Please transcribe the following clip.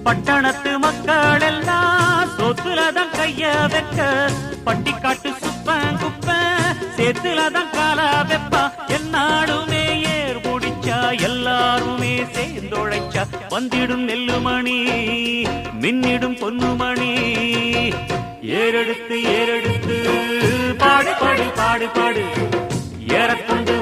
பட்டணத்து மக்கள் எல்லாம் சொத்துலதான் கைய வைக்க பட்டிக்காட்டு சுப்பன் குப்ப சேத்துலதான் காலா வெப்பா என்னாலுமே ஏர் முடிச்சா எல்லாருமே சேர்ந்தொழைச்சா வந்திடும் நெல்லுமணி மின்னிடும் பொன்னுமணி ஏறெடுத்து ஏறெடுத்து பாடு பாடு பாடு பாடு ஏறக்கொண்டு